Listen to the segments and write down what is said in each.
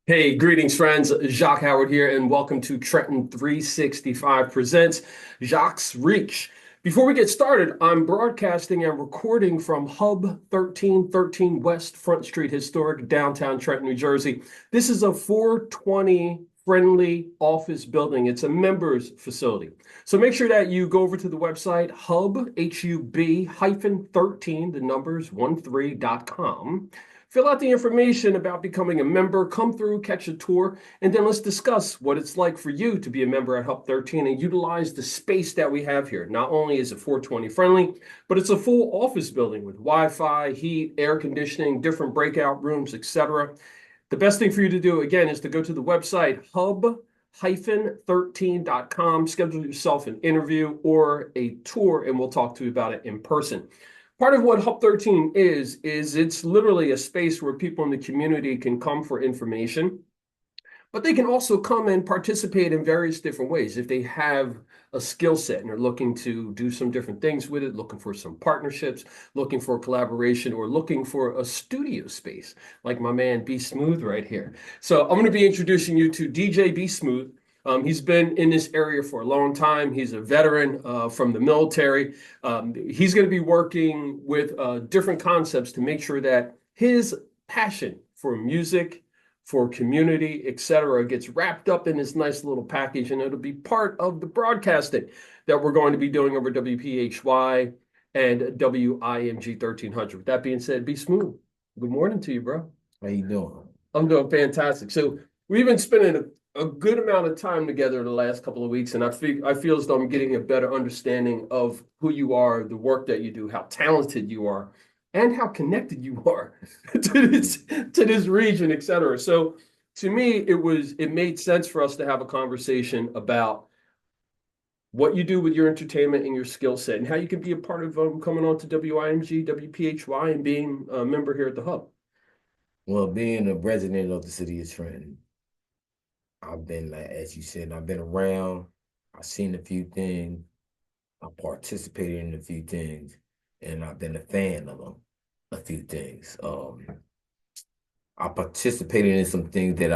Hey, greetings, friends. Jacque Howard here, and welcome to Trenton 365 presents Jacque's Reach. Before we get started, I'm broadcasting and recording from Hub 1313 West Front Street, historic downtown Trenton, New Jersey. This is a 420 friendly office building. It's a members facility. So make sure that you go over to the website hub-13, the numbers 13.com. Fill out the information about becoming a member, come through, catch a tour, and then let's discuss what it's like for you to be a member at Hub 13 and utilize the space that we have here. Not only is it 420 friendly, but it's a full office building with Wi-Fi, heat, air conditioning, different breakout rooms, etc. The best thing for you to do, again, is to go to the website hub-13.com, schedule yourself an interview or a tour, and we'll talk to you about it in person. Part of what Hub 13 is it's literally a space where people in the community can come for information, but they can also come and participate in various different ways. If they have a skill set and are looking to do some different things with it, looking for some partnerships, looking for collaboration, or looking for a studio space, like my man BeeSmooth right here. So I'm going to be introducing you to DJ BeeSmooth. He's been in this area for a long time. He's a veteran from the military. He's going to be working with different concepts to make sure that his passion for music, for community, etc., gets wrapped up in this nice little package, and it'll be part of the broadcasting that we're going to be doing over WPHY and WIMG 1300. With that being said, BeeSmooth. Good morning to you, bro. How you doing? I'm doing fantastic. So we've been spending a good amount of time together the last couple of weeks, and I feel as though I'm getting a better understanding of who you are, the work that you do, how talented you are, and how connected you are to this region, et cetera. So to me, it made sense for us to have a conversation about what you do with your entertainment and your skill set, and how you can be a part of coming on to WIMG, WPHY, and being a member here at the Hub. Well, being a resident of the city of Trenton, I've been, like, as you said, I've been around, I've seen a few things, I participated in a few things, and I've been a fan of a few things. I participated in some things that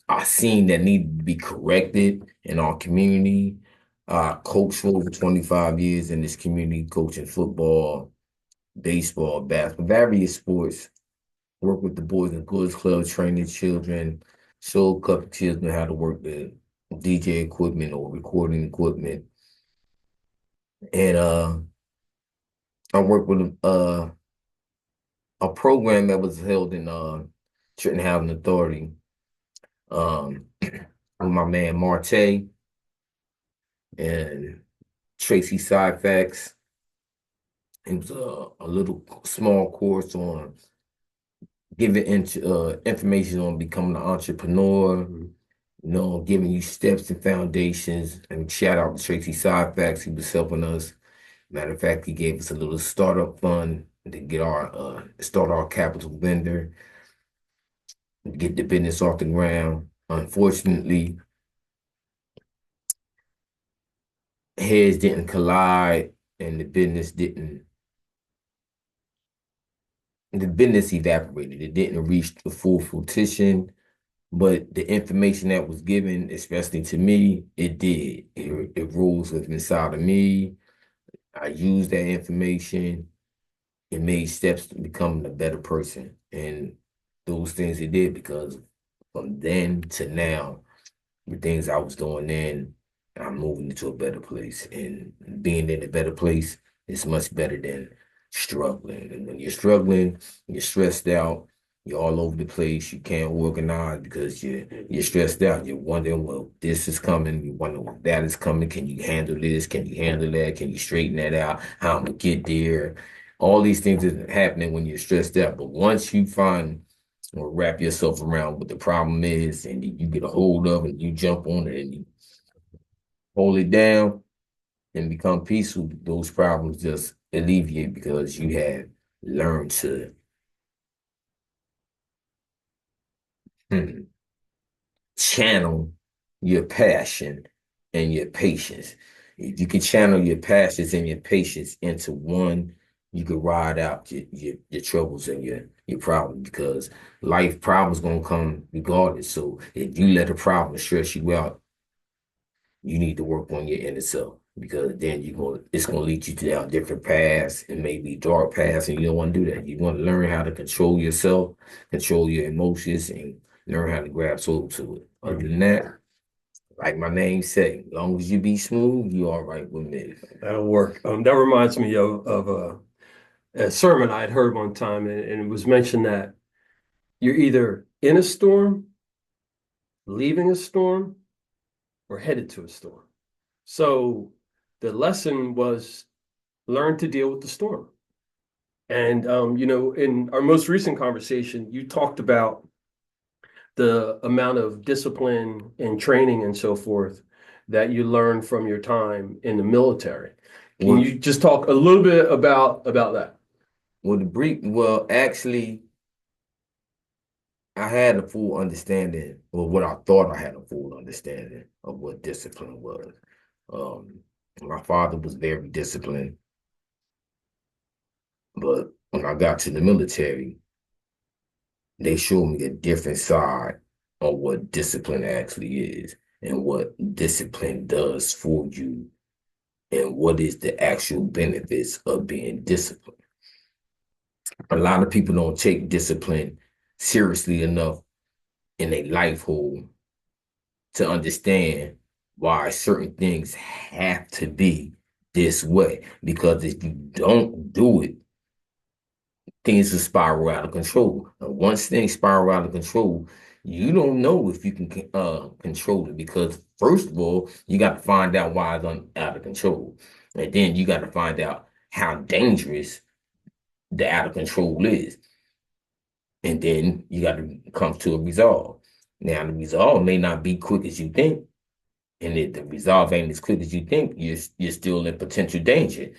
I seen that needed to be corrected in our community. I coached for over 25 years in this community, coaching football, baseball, basketball, various sports. Work with the Boys and Girls Club, training children, show a couple children how to work the DJ equipment or recording equipment. And I worked with a program that was held in Trenton Housing Authority with my man Marte and Tracy Syfax. It was a little small course on giving information on becoming an entrepreneur, giving you steps and foundations. And shout out to Tracy Syfax, he was helping us. Matter of fact, he gave us a little startup fund to get our start our capital vendor, get the business off the ground. Unfortunately, heads didn't collide and the business evaporated. It didn't reach the full fruition. But the information that was given, especially to me, it did. It rose within inside of me. I used that information. It made steps to becoming a better person. And those things it did because from then to now, the things I was doing then, I'm moving into a better place. And being in a better place is much better than struggling. And when you're struggling, you're stressed out, you're all over the place, you can't organize because you're stressed out. You're wondering, well, this is coming, you wonder when that is coming. Can you handle this? Can you handle that? Can you straighten that out? How I'm gonna get there? All these things are happening when you're stressed out. But once you find or wrap yourself around what the problem is and you get a hold of it and you jump on it and you hold it down and become peaceful, those problems just alleviate because you have learned to channel your passion and your patience. If you can channel your passions and your patience into one you could ride out your troubles and your problems, because life problems gonna come regardless. So if you let a problem stress you out, you need to work on your inner self, because then it's gonna lead you down different paths and maybe dark paths, and you don't want to do that. You want to learn how to control yourself, control your emotions, and learn how to grab hold to it. Other than that, like my name say, as long as you be smooth, you all right with me. That'll work. That reminds me of a sermon I had heard one time, and it was mentioned that you're either in a storm, leaving a storm, or headed to a storm. So the lesson was learn to deal with the storm. And in our most recent conversation, you talked about the amount of discipline and training and so forth that you learned from your time in the military. Can you just talk a little bit about that? Well, actually, I had a full understanding, or what I thought I had a full understanding of what discipline was. My father was very disciplined, but when I got to the military, they showed me a different side of what discipline actually is and what discipline does for you and what is the actual benefits of being disciplined. A lot of people don't take discipline seriously enough in a life whole to understand why certain things have to be this way. Because if you don't do it, things will spiral out of control. And once things spiral out of control, you don't know if you can control it, because first of all, you got to find out why it's out of control. And then you got to find out how dangerous the out of control is. And then you got to come to a resolve. Now, the resolve may not be quick as you think. And if the resolve ain't as quick as you think, you're still in potential danger.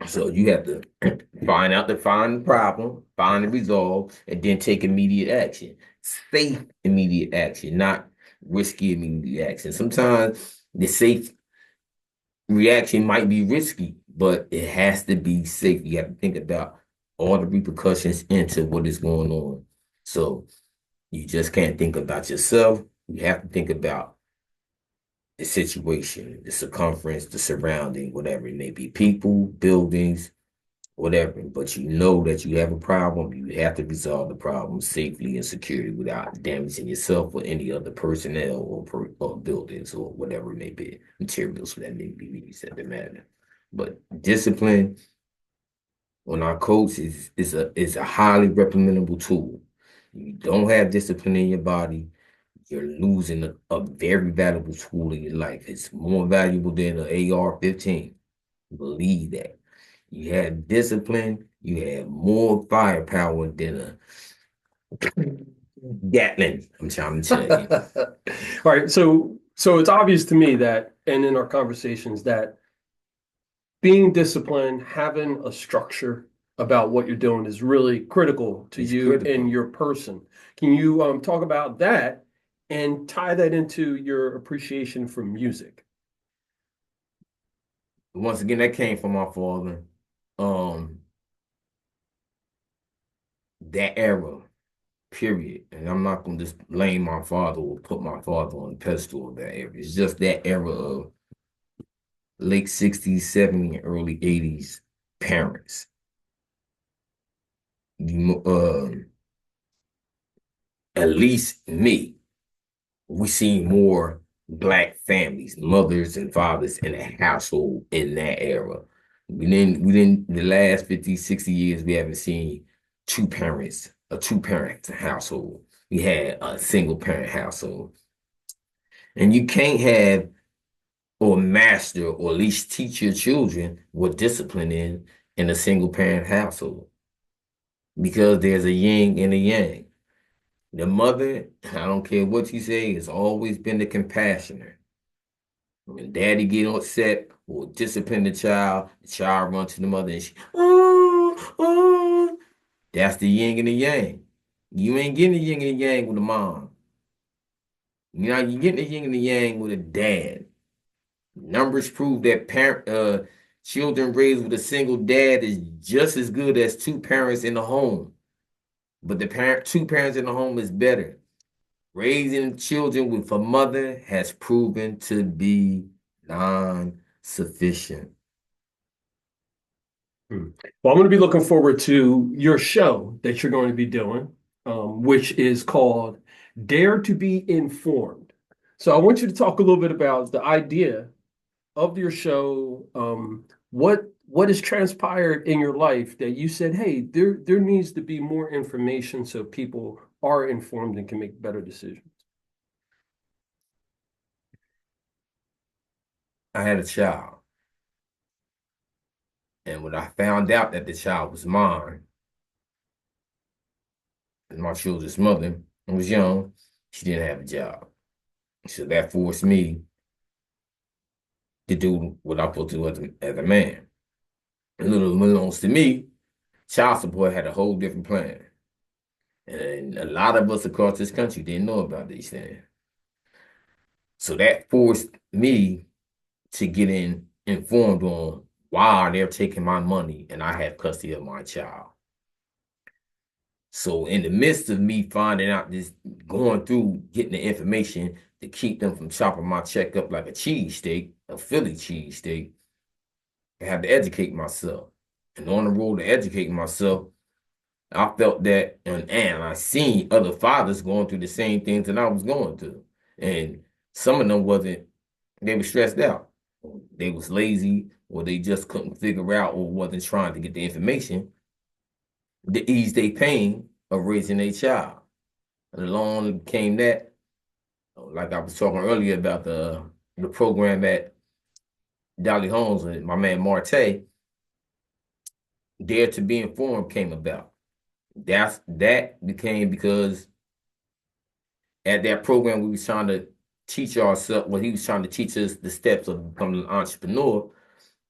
So you have to find the problem, find the resolve, and then take immediate action. Safe immediate action, not risky immediate action. Sometimes the safe reaction might be risky, but it has to be safe. You have to think about all the repercussions into what is going on. So you just can't think about yourself. You have to think about the situation, the circumference, the surrounding, whatever it may be, people, buildings, whatever. But you know that you have a problem. You have to resolve the problem safely and securely without damaging yourself or any other personnel or buildings or whatever it may be, materials that may be used at the matter. But discipline on our coach is a highly recommendable tool. You don't have discipline in your body, you're losing a very valuable tool in your life. It's more valuable than an AR-15. Believe that. You have discipline, you have more firepower than a Gatling. I'm trying to tell you. All right, so it's obvious to me that, and in our conversations, that being disciplined, having a structure about what you're doing is really critical to you and your person. Can you talk about that and tie that into your appreciation for music? Once again, that came from my father. That era, period. And I'm not gonna just blame my father or put my father on the pedestal of that era. It's just that era of late 60s, 70s, and early 80s parents. At least me, we see more Black families, mothers and fathers in a household in that era. We didn't, the last 50, 60 years, we haven't seen a two-parent household. We had a single-parent household. And you can't have or master or at least teach your children what discipline is in a single-parent household, because there's a yin and a yang. The mother, I don't care what you say, has always been the compassioner. When daddy get upset or discipline the child run to the mother and she, oh, oh. That's the yin and the yang. You ain't getting the yin and the yang with a mom. You getting the yin and the yang with a dad. Numbers prove that Children raised with a single dad is just as good as two parents in the home, but two parents in the home is better. Raising children with a mother has proven to be non-sufficient. Well, I'm going to be looking forward to your show that you're going to be doing, which is called Dare to Be Informed. So I want you to talk a little bit about the idea of your show. What has transpired in your life that you said, hey, there needs to be more information so people are informed and can make better decisions. I had a child, and when I found out that the child was mine, and my children's mother, I was young, she didn't have a job. So that forced me to do what I'm supposed to do as a man. And little belongs to me, child support had a whole different plan. And a lot of us across this country didn't know about these things. So that forced me to get informed on why they're taking my money and I have custody of my child. So in the midst of me finding out this, going through getting the information to keep them from chopping my check up like a cheesesteak, a Philly cheesesteak, I had to educate myself. And on the road to educating myself, I felt that, and I seen other fathers going through the same things that I was going through. And some of them they were stressed out. They was lazy, or they just couldn't figure out, or wasn't trying to get the information to ease their pain of raising a child. And along came that, like I was talking earlier about the program at Dolly Holmes and my man Marte, Dare to Be Informed came about. That became because at that program we was trying to teach ourselves, well, he was trying to teach us the steps of becoming an entrepreneur.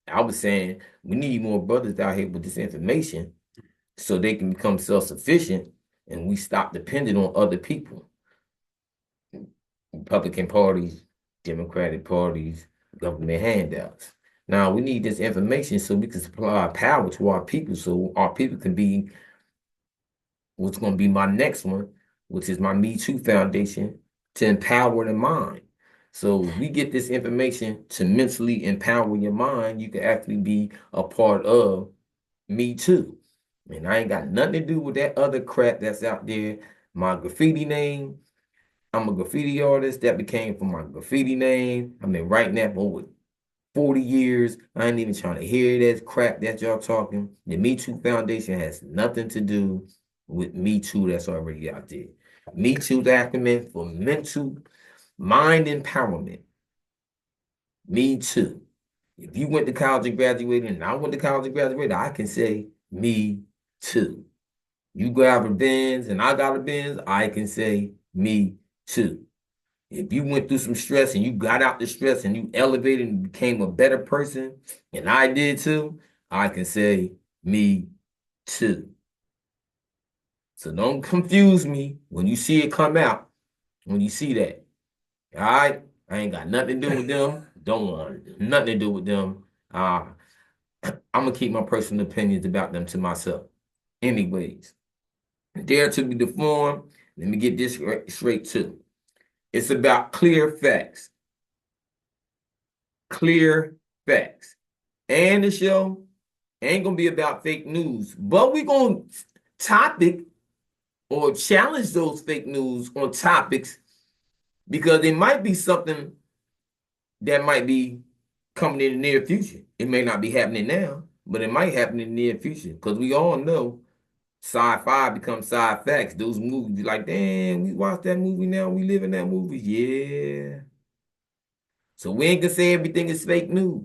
I was saying we need more brothers out here with this information so they can become self-sufficient and we stop depending on other people. Republican parties, Democratic parties, government handouts. Now we need this information so we can supply power to our people so our people can be what's going to be my next one, which is my Me Too Foundation to empower the mind. So if we get this information to mentally empower your mind, you can actually be a part of Me Too. And I ain't got nothing to do with that other crap that's out there. My graffiti name, I'm a graffiti artist. That became from my graffiti name. I've been writing that for over 40 years. I ain't even trying to hear that crap that y'all talking. The Me Too Foundation has nothing to do with Me Too that's already out there. Me Too's acronym for mental mind empowerment. Me Too. If you went to college and graduated, and I went to college and graduated, I can say me too. You grab a Benz and I got a Benz, I can say me too. If you went through some stress and you got out the stress and you elevated and became a better person, and I did too, I can say me too. So don't confuse me when you see it come out, when you see that. All right? I ain't got nothing to do with them. Don't want nothing to do with them. I'm going to keep my personal opinions about them to myself. Anyways, Dare to Be Deformed. Let me get this straight too. It's about clear facts. Clear facts. And the show ain't going to be about fake news, but we're going to topic or challenge those fake news on topics because it might be something that might be coming in the near future. It may not be happening now, but it might happen in the near future because we all know sci-fi becomes sci-facts. Those movies be like, damn, we watch that movie now, we live in that movie. Yeah. So we ain't gonna say everything is fake news.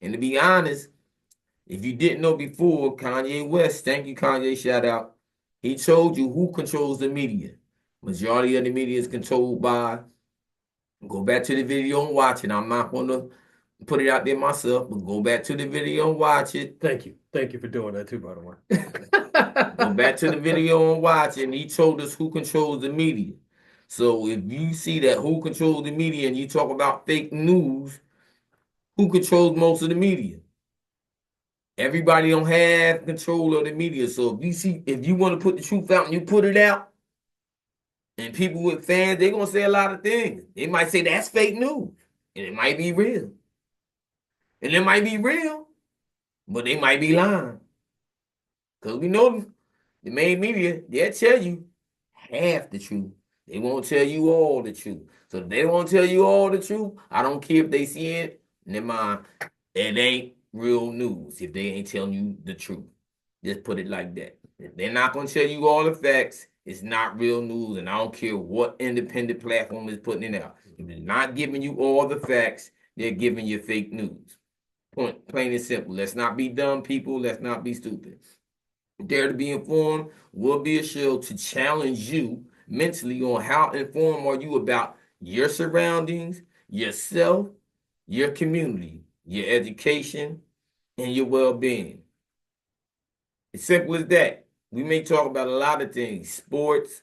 And to be honest, if you didn't know before, Kanye West, thank you, Kanye, shout out. He told you who controls the media. Majority of the media is controlled by, go back to the video and watch it. I'm not going to put it out there myself, but go back to the video and watch it. Thank you. Thank you for doing that too, by the way. Go back to the video and watch it. And he told us who controls the media. So if you see that who controls the media and you talk about fake news, who controls most of the media? Everybody don't have control of the media. So if you want to put the truth out and you put it out, and people with fans, they're gonna say a lot of things. They might say that's fake news, and it might be real. And it might be real, but they might be lying. Because we know the main media, they'll tell you half the truth. They won't tell you all the truth. So if they won't tell you all the truth, I don't care if they see it, never mind. It ain't real news if they ain't telling you the truth. Just put it like that. If they're not gonna tell you all the facts, it's not real news, and I don't care what independent platform is putting it out. If they're not giving you all the facts, they're giving you fake news. Point, plain and simple. Let's not be dumb people. Let's not be stupid. Dare to be informed will be a show to challenge you mentally on how informed are you about your surroundings, yourself, your community, your education, and your well-being. It's simple as that. We may talk about a lot of things, sports,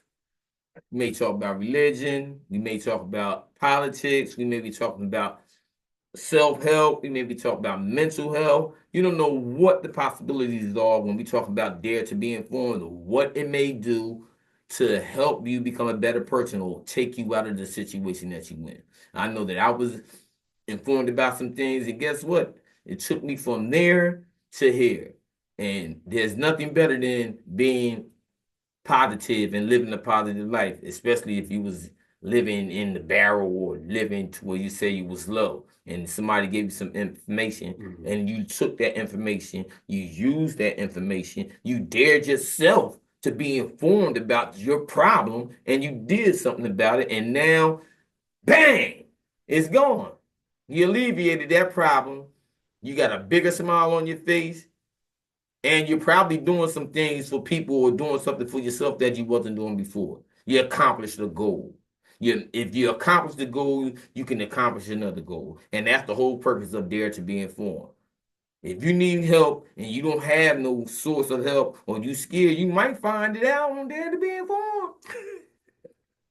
we may talk about religion, we may talk about politics, we may be talking about self-help, we may be talking about mental health. You don't know what the possibilities are when we talk about dare to be informed of what it may do to help you become a better person or take you out of the situation that you in. I know that I was informed about some things, and guess what? It took me from there to here. And there's nothing better than being positive and living a positive life, especially if you was living in the barrel or living to where you say you was low and somebody gave you some information and you took that information, you used that information, you dared yourself to be informed about your problem and you did something about it, and now, bang, it's gone. You alleviated that problem. You got a bigger smile on your face, and you're probably doing some things for people or doing something for yourself that you wasn't doing before. You accomplished the goal. If you accomplish the goal, you can accomplish another goal. And that's the whole purpose of Dare to Be Informed. If you need help and you don't have no source of help or you scared, you might find it out on Dare to Be Informed.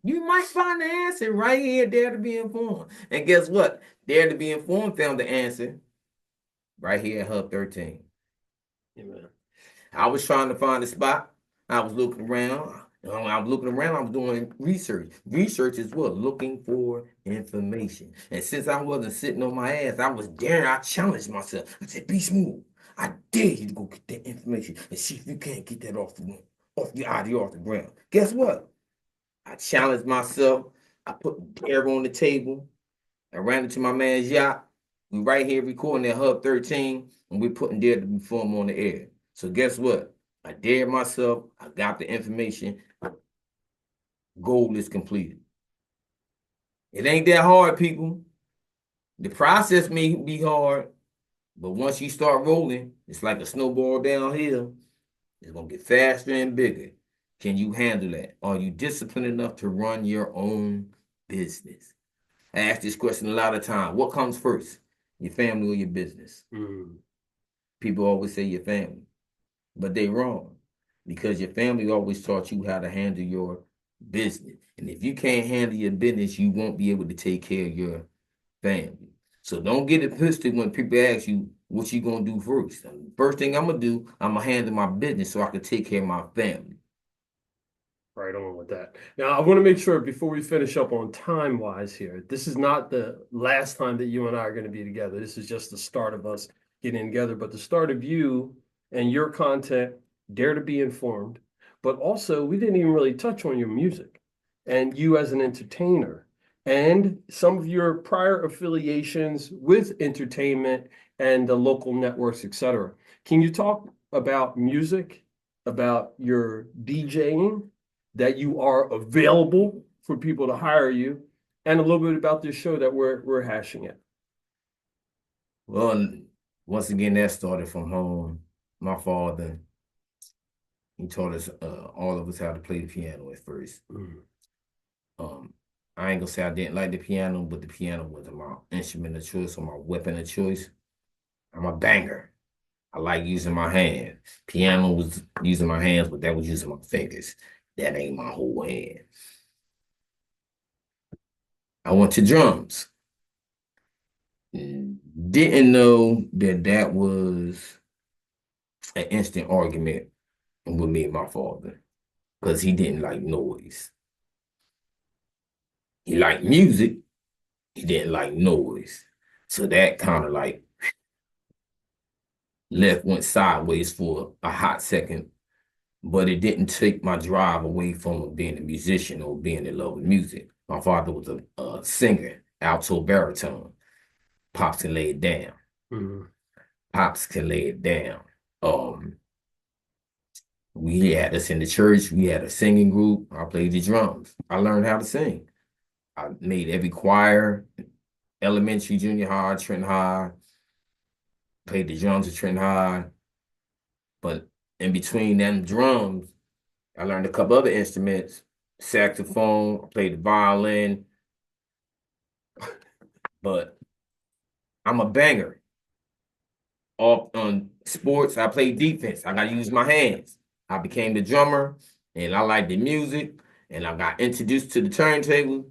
You might find the answer right here, Dare to Be Informed. And guess what? Dare to Be Informed found the answer right here at Hub 13. Amen. I was trying to find a spot. I was looking around. When I was looking around, I was doing research. Research is what? Looking for information. And since I wasn't sitting on my ass, I was daring. I challenged myself. I said, BeeSmooth, I dare you to go get that information and see if you can't get that off your idea off the ground. Guess what? I challenged myself. I put the dare on the table. I ran into my man Jacque. We right here recording at Hub 13, and we're putting Dare to Be Informed on the air. So guess what? I dared myself. I got the information. Goal is completed. It ain't that hard, people. The process may be hard, but once you start rolling, it's like a snowball downhill. It's going to get faster and bigger. Can you handle that? Are you disciplined enough to run your own business? I ask this question a lot of times. What comes first, your family or your business? People always say your family, but they wrong, because your family always taught you how to handle your business. And if you can't handle your business, you won't be able to take care of your family. So don't get it twisted when people ask you what you gonna do first. First thing I'm gonna do, I'm gonna handle my business so I can take care of my family. Right on with that. Now, I want to make sure before we finish up on time wise here, this is not the last time that you and I are going to be together. This is just the start of us getting together, but the start of you and your content, Dare to Be Informed. But also, we didn't even really touch on your music and you as an entertainer and some of your prior affiliations with entertainment and the local networks, etc. Can you talk about music, about your DJing? That you are available for people to hire you, and a little bit about this show that we're hashing it. Well, once again, that started from home. My father, he taught us, all of us, how to play the piano at first. I ain't gonna say I didn't like the piano, but the piano wasn't my instrument of choice or my weapon of choice. I'm a banger. I like using my hands. Piano was using my hands, but that was using my fingers. That ain't my whole hand. I went to drums. Didn't know that that was an instant argument with me and my father because he didn't like noise. He liked music, he didn't like noise. So that kind of like went sideways for a hot second, but it didn't take my drive away from being a musician or being in love with music. My father was a singer, alto baritone. Pops can lay it down. Mhm. Pops can lay it down. We had us in the church. We had a singing group. I played the drums. I learned how to sing. I made every choir, elementary, junior high, Trenton High. Played the drums at Trenton High. But in between them drums, I learned a couple other instruments, saxophone, I played the violin. But I'm a banger. Off on sports, I play defense. I got to use my hands. I became the drummer, and I like the music, and I got introduced to the turntable.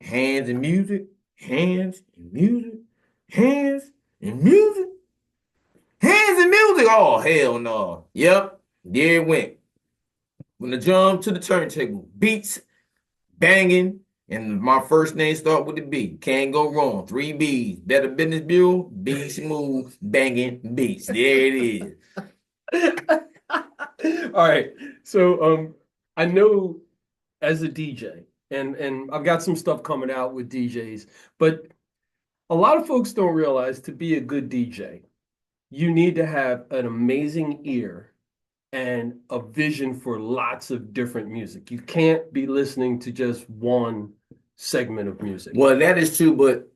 Hands and music, hands and music, hands and music, hands and music. Oh, hell no. Yep, there it went. From the drum to the turntable, beats, banging, and my first name start with the B. Can't go wrong. 3 B's. Better Business Bureau, BeeSmooth, banging beats. There it is. All right. So I know as a DJ, and I've got some stuff coming out with DJs, but a lot of folks don't realize to be a good DJ, you need to have an amazing ear and a vision for lots of different music. You can't be listening to just one segment of music. Well, that is true, but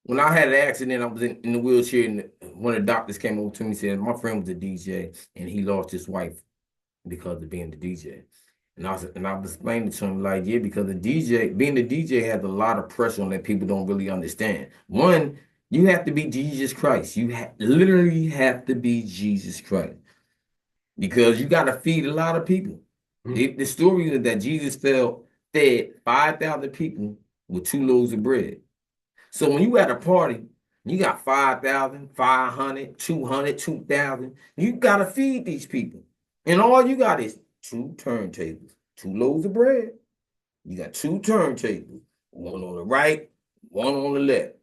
when I had an accident, I was in the wheelchair, and one of the doctors came over to me and said, my friend was a DJ, and he lost his wife because of being the DJ. And I was explaining to him, like, yeah, because being the DJ has a lot of pressure on that people don't really understand. One, you have to be Jesus Christ. You literally have to be Jesus Christ because you got to feed a lot of people. The story is that Jesus fed 5,000 people with 2 loaves of bread. So when you at a party, you got 5,000, 500, 200, 2,000. You got to feed these people. And all you got is 2 turntables, 2 loaves of bread. You got 2 turntables, one on the right, one on the left.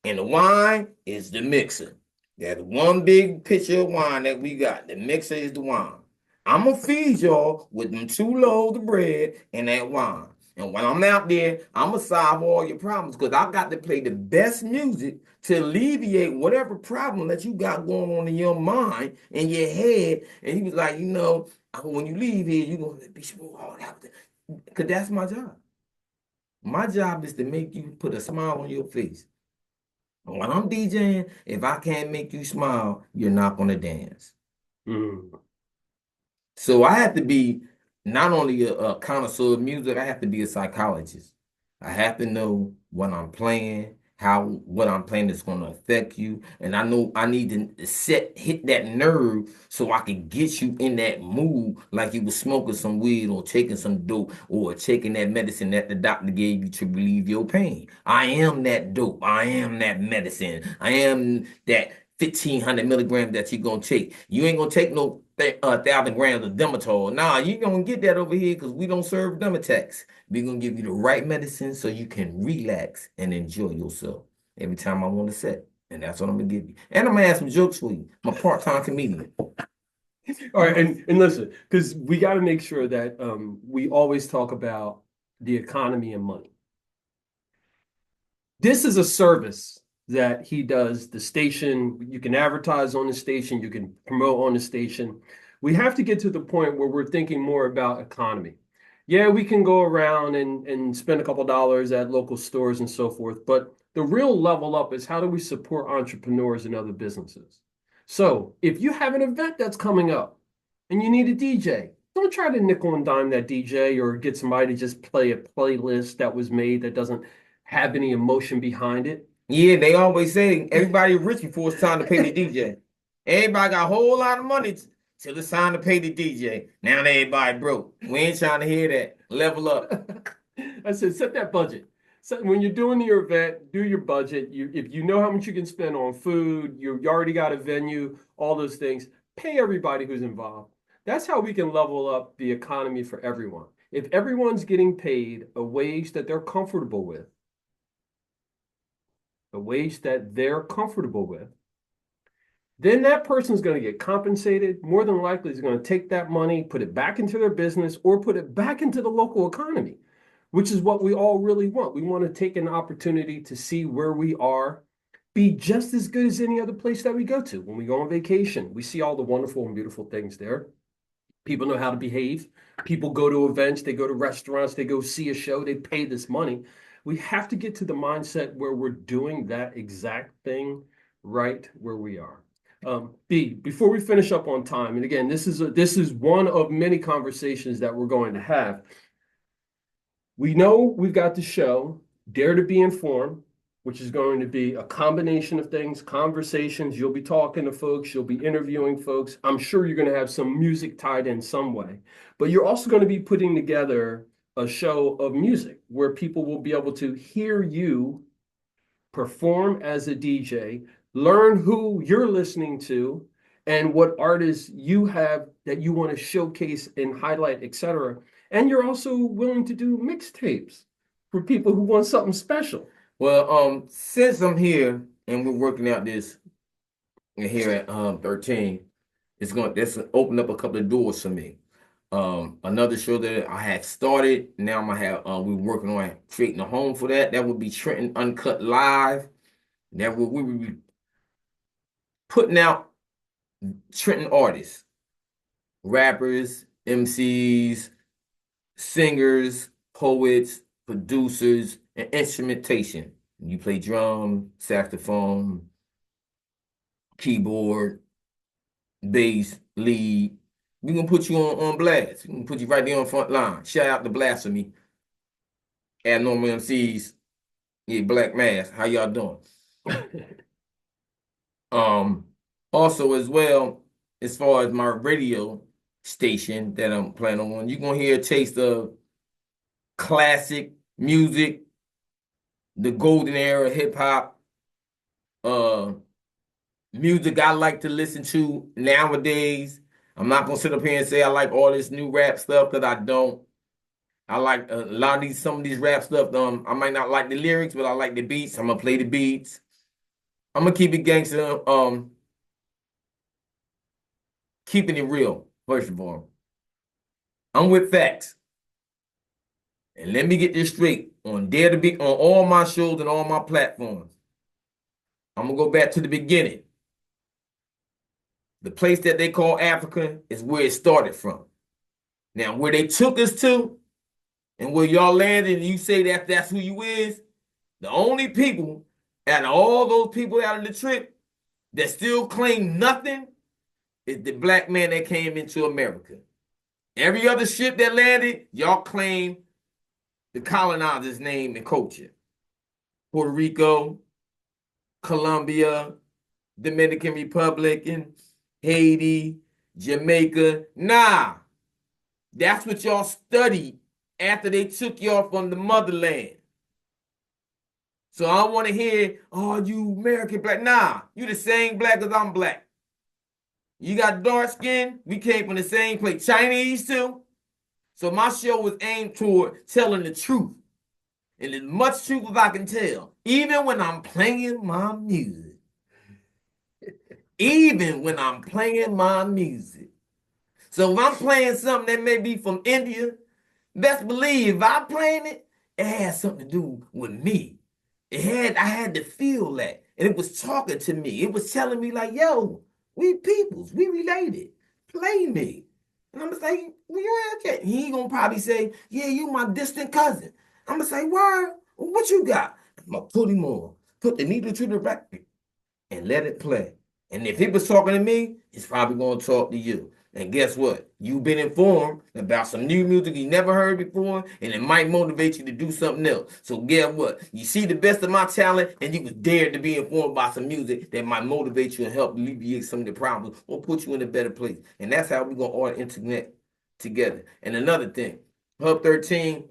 And the wine is the mixer. That's one big pitcher of wine that we got. The mixer is the wine. I'm going to feed y'all with them 2 loaves of bread and that wine. And when I'm out there, I'm going to solve all your problems because I got to play the best music to alleviate whatever problem that you got going on in your mind and your head. And he was like, when you leave here, you're going to be smooth all out there. Because that's my job. My job is to make you put a smile on your face. And when I'm DJing, if I can't make you smile, you're not going to dance. Mm. So I have to be not only a connoisseur of music, I have to be a psychologist. I have to know what I'm playing, what I'm playing is going to affect you. And I know I need to hit that nerve so I can get you in that mood like you was smoking some weed or taking some dope or taking that medicine that the doctor gave you to relieve your pain. I am that dope. I am that medicine. I am that 1,500 milligrams that you're going to take. You ain't going to take no 1,000 grams of Dematol. Nah, you going to get that over here because we don't serve Demotex. We're going to give you the right medicine so you can relax and enjoy yourself every time I want to set. And that's what I'm going to give you. And I'm going to add some jokes for you. I'm a part-time comedian. All right, and listen, because we got to make sure that we always talk about the economy and money. This is a service that he does, the station. You can advertise on the station, you can promote on the station. We have to get to the point where we're thinking more about economy. Yeah, we can go around and spend a couple dollars at local stores and so forth, but the real level up is how do we support entrepreneurs and other businesses? So if you have an event that's coming up and you need a DJ, don't try to nickel and dime that DJ or get somebody to just play a playlist that was made that doesn't have any emotion behind it. Yeah, they always say everybody rich before it's time to pay the DJ. Everybody got a whole lot of money till it's time to pay the DJ. Now everybody broke. We ain't trying to hear that. Level up. I said, set that budget. So when you're doing your event, do your budget. If you know how much you can spend on food, you already got a venue, all those things. Pay everybody who's involved. That's how we can level up the economy for everyone. If everyone's getting paid a wage that they're comfortable with, a wage that they're comfortable with, then that person's going to get compensated. More than likely, is going to take that money, put it back into their business, or put it back into the local economy, which is what we all really want. We want to take an opportunity to see where we are, be just as good as any other place that we go to. When we go on vacation, we see all the wonderful and beautiful things there. People know how to behave. People go to events, they go to restaurants, they go see a show, they pay this money. We have to get to the mindset where we're doing that exact thing right where we are. B, before we finish up on time, and again, this is one of many conversations that we're going to have. We know we've got the show, Dare to Be Informed, which is going to be a combination of things, conversations. You'll be talking to folks, you'll be interviewing folks. I'm sure you're going to have some music tied in some way, but you're also going to be putting together a show of music where people will be able to hear you perform as a DJ, learn who you're listening to, and what artists you have that you want to showcase and highlight, etc. And you're also willing to do mixtapes for people who want something special. Well, since I'm here and we're working out this here at 13, that's opened up a couple of doors for me. Another show that I had started, now I'm gonna have we're working on creating a home for that. That would be Trenton Uncut Live. That we would be putting out Trenton artists, rappers, MCs, singers, poets, producers, and instrumentation. You play drum, saxophone, keyboard, bass, lead. We're gonna put you on blast. We're gonna put you right there on front line. Shout out to Blasphemy, Abnormal MCs, yeah, Black Mass. How y'all doing? Also as well, as far as my radio station that I'm planning on, you're gonna hear a taste of classic music, the golden era hip hop, uh, music I like to listen to nowadays. I'm not gonna sit up here and say I like all this new rap stuff because I don't. I like a lot of some of these rap stuff. I might not like the lyrics, but I like the beats. I'm gonna play the beats. I'm gonna keep it gangster. Keeping it real. First of all, I'm with facts, and let me get this straight. On Dare to Be on all my shows and all my platforms, I'm gonna go back to the beginning. The place that they call Africa is where it started from. Now, where they took us to and where y'all landed and you say that that's who you is, the only people out of all those people out of the trip that still claim nothing is the black man that came into America. Every other ship that landed, y'all claim the colonizer's name and culture. Puerto Rico, Colombia, Dominican Republic, and Haiti, Jamaica. Nah, that's what y'all studied after they took y'all from the motherland. So I want to hear, oh, you American black. Nah, you the same black as I'm black. You got dark skin. We came from the same place. Chinese too. So my show was aimed toward telling the truth. And as much truth as I can tell, even when I'm playing my music. Even when I'm playing my music. So if I'm playing something that may be from India, best believe if I'm playing it, it has something to do with me. I had to feel that. And it was talking to me. It was telling me like, yo, we peoples, we related. Play me. And I'm gonna say, well, you okay? He gonna probably say, yeah, you my distant cousin. I'm gonna say, word, what you got? I'm gonna put him on, put the needle to the record, and let it play. And if he was talking to me, he's probably gonna talk to you. And guess what? You've been informed about some new music you never heard before, and it might motivate you to do something else. So guess what? You see the best of my talent, and you was dared to be informed by some music that might motivate you and help alleviate some of the problems or put you in a better place. And that's how we're gonna all interconnect together. And another thing, Hub 13,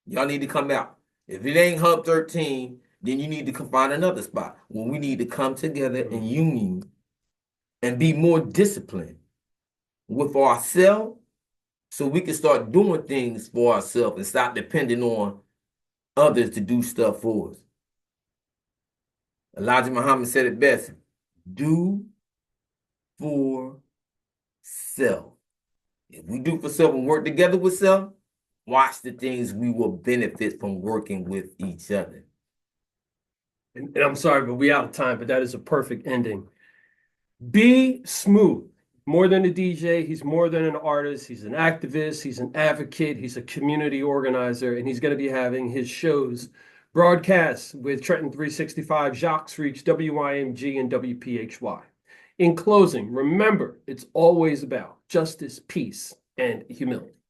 y'all need to come out. If it ain't Hub 13, then you need to find another spot where we need to come together in union and be more disciplined with ourselves so we can start doing things for ourselves and stop depending on others to do stuff for us. Elijah Muhammad said it best: do for self. If we do for self and work together with self, watch the things we will benefit from working with each other. And I'm sorry, but we out of time, but that is a perfect ending. BeeSmooth. More than a DJ, he's more than an artist. He's an activist, he's an advocate, he's a community organizer, and he's going to be having his shows broadcast with Trenton 365, Jacque Reach, WIMG, and WPHY. In closing, remember, it's always about justice, peace, and humility.